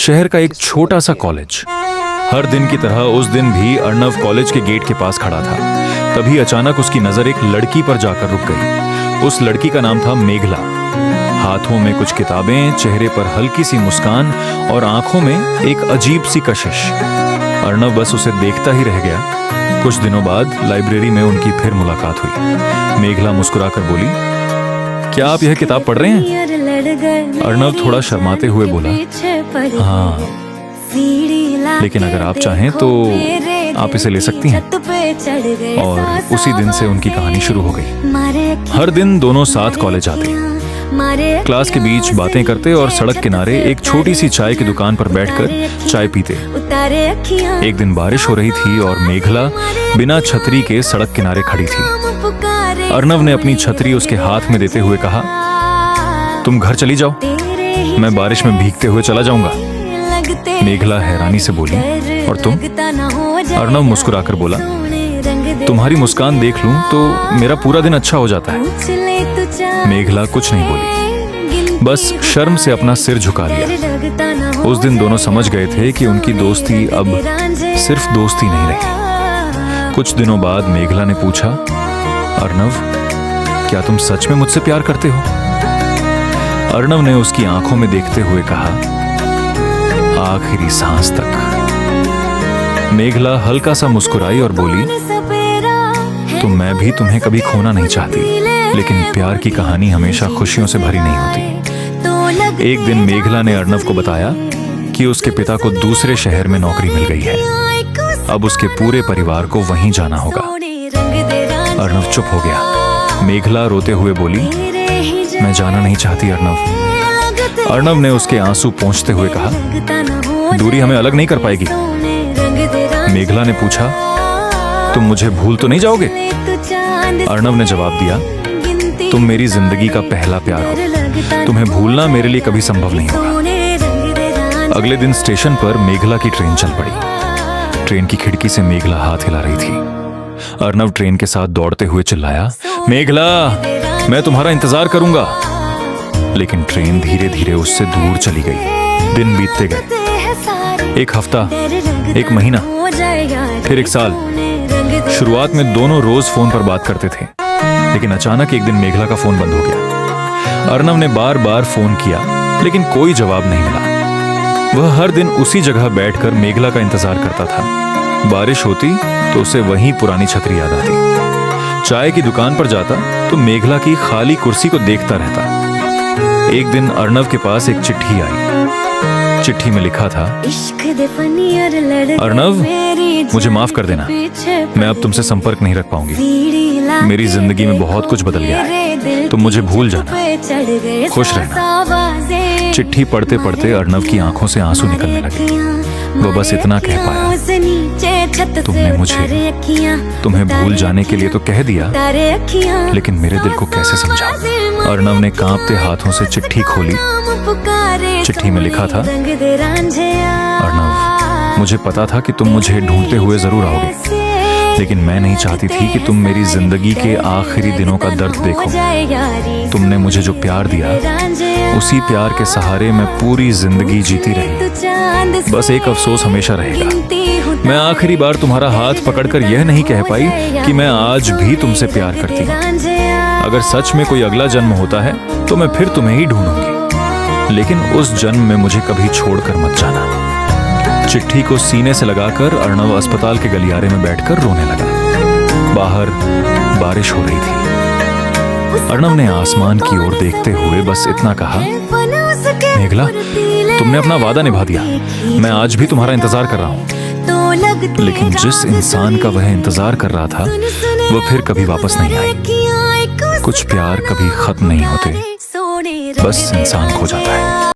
शहर का एक छोटा सा कॉलेज। हर दिन की तरह उस दिन भी अर्णव कॉलेज के गेट के पास खड़ा था। तभी अचानक उसकी नजर एक लड़की पर जाकर रुक गई। उस लड़की का नाम था मेघला। हाथों में कुछ किताबें, चेहरे पर हल्की सी मुस्कान और आंखों में एक अजीब सी कशिश। अर्णव बस उसे देखता ही रह गया। कुछ दिनों बाद लाइब्रेरी में उनकी फिर मुलाकात हुई। मेघला मुस्कुराकर बोली, क्या आप यह किताब पढ़ रहे हैं? अर्णव थोड़ा शर्माते हुए बोला, हाँ, लेकिन अगर आप चाहें तो आप इसे ले सकती हैं। और उसी दिन से उनकी कहानी शुरू हो गई। हर दिन दोनों साथ कॉलेज आते, क्लास के बीच बातें करते और सड़क किनारे एक छोटी सी चाय की दुकान पर बैठकर चाय पीते। एक दिन बारिश हो रही थी और मेघला बिना छतरी के सड़क किनारे खड़ी थी। अर्णव ने अपनी छतरी उसके हाथ में देते हुए कहा, तुम घर चली जाओ, मैं बारिश में भीगते हुए चला जाऊंगा। मेघला हैरानी से बोली, और तुम? अर्णव मुस्कुराकर बोला, तुम्हारी मुस्कान देख लूं तो मेरा पूरा दिन अच्छा हो जाता है। मेघला कुछ नहीं बोली, बस शर्म से अपना सिर झुका लिया। उस दिन दोनों समझ गए थे कि उनकी दोस्ती अब सिर्फ दोस्ती नहीं रही। कुछ दिनों बाद मेघला ने पूछा, अर्णव, क्या तुम सच में मुझसे प्यार करते हो? अर्णव ने उसकी आंखों में देखते हुए कहा, आखिरी सांस तक। मेघला हल्का सा मुस्कुराई और बोली, तो मैं भी तुम्हें कभी खोना नहीं चाहती, लेकिन प्यार की कहानी हमेशा खुशियों से भरी नहीं होती। एक दिन मेघला ने अर्णव को बताया कि उसके पिता को दूसरे शहर में नौकरी मिल गई है। अब उसके पूरे परिवार को वहीं जाना होगा। अर्णव चुप हो गया। मेघला रोते हुए बोली, मैं जाना नहीं चाहती अर्णव। अर्णव ने उसके आंसू पोंछते हुए कहा, दूरी हमें अलग नहीं कर पाएगी। मेघला ने पूछा, तुम मुझे भूल तो नहीं जाओगे? अर्णव ने जवाब दिया, तुम मेरी जिंदगी का पहला प्यार हो, तुम्हें भूलना मेरे लिए कभी संभव नहीं होगा। अगले दिन स्टेशन पर मेघला की ट्रेन चल पड़ी। ट्रेन की खिड़की से मेघला हाथ हिला रही थी। अर्णव ट्रेन के साथ दौड़ते हुए चिल्लाया, मेघला, मैं तुम्हारा इंतजार करूंगा। लेकिन ट्रेन धीरे धीरे उससे दूर चली गई। दिन बीतते गए, एक हफ्ता, एक महीना, फिर एक साल। शुरुआत में दोनों रोज फोन पर बात करते थे, लेकिन अचानक एक दिन मेघला का फोन बंद हो गया। अर्णव ने बार बार फोन किया, लेकिन कोई जवाब नहीं मिला। वह हर दिन उसी जगह बैठकर मेघला का इंतजार करता था। बारिश होती तो उसे वहीं पुरानी छतरी याद आती। चाय की दुकान पर जाता तो मेघला की खाली कुर्सी को देखता रहता। एक दिन अर्णव के पास एक चिट्ठी आई। चिट्ठी में लिखा था, अर्णव, मुझे माफ कर देना, मैं अब तुमसे संपर्क नहीं रख पाऊंगी। मेरी जिंदगी में बहुत कुछ बदल गया है, तुम मुझे भूल जाना, खुश रहना। चिट्ठी पढ़ते पढ़ते अर्णव की आंखों से आंसू निकलने लगे। वो बस इतना कह पाया, तुमने मुझे तुम्हें भूल जाने के लिए तो कह दिया, लेकिन मेरे दिल को कैसे समझाऊं? अर्णव ने कांपते हाथों से चिट्ठी खोली। चिट्ठी में लिखा था, अर्णव, मुझे पता था कि तुम मुझे ढूंढते हुए जरूर आओगे, लेकिन मैं नहीं चाहती थी कि तुम मेरी जिंदगी के आखिरी दिनों का दर्द देखो। तुमने मुझे जो प्यार दिया, उसी प्यार के सहारे मैं पूरी जिंदगी जीती रही। बस एक अफसोस हमेशा रहेगा, मैं आखिरी बार तुम्हारा हाथ पकड़कर यह नहीं कह पाई कि मैं आज भी तुमसे प्यार करती हूँ। अगर सच में कोई अगला जन्म होता है तो मैं फिर तुम्हें ही ढूंढूंगी, लेकिन उस जन्म में मुझे कभी छोड़कर मत जाना। चिट्ठी को सीने से लगाकर अर्णव अस्पताल के गलियारे में बैठकर रोने लगा। बाहर बारिश हो रही थी। अर्णव ने आसमान की ओर देखते हुए बस इतना कहा, मेघला, तुमने अपना वादा निभा दिया, मैं आज भी तुम्हारा इंतजार कर रहा हूँ। लेकिन जिस इंसान का वह इंतजार कर रहा था, वह फिर कभी वापस नहीं आई। कुछ प्यार कभी खत्म नहीं होते, बस इंसान खो जाता है।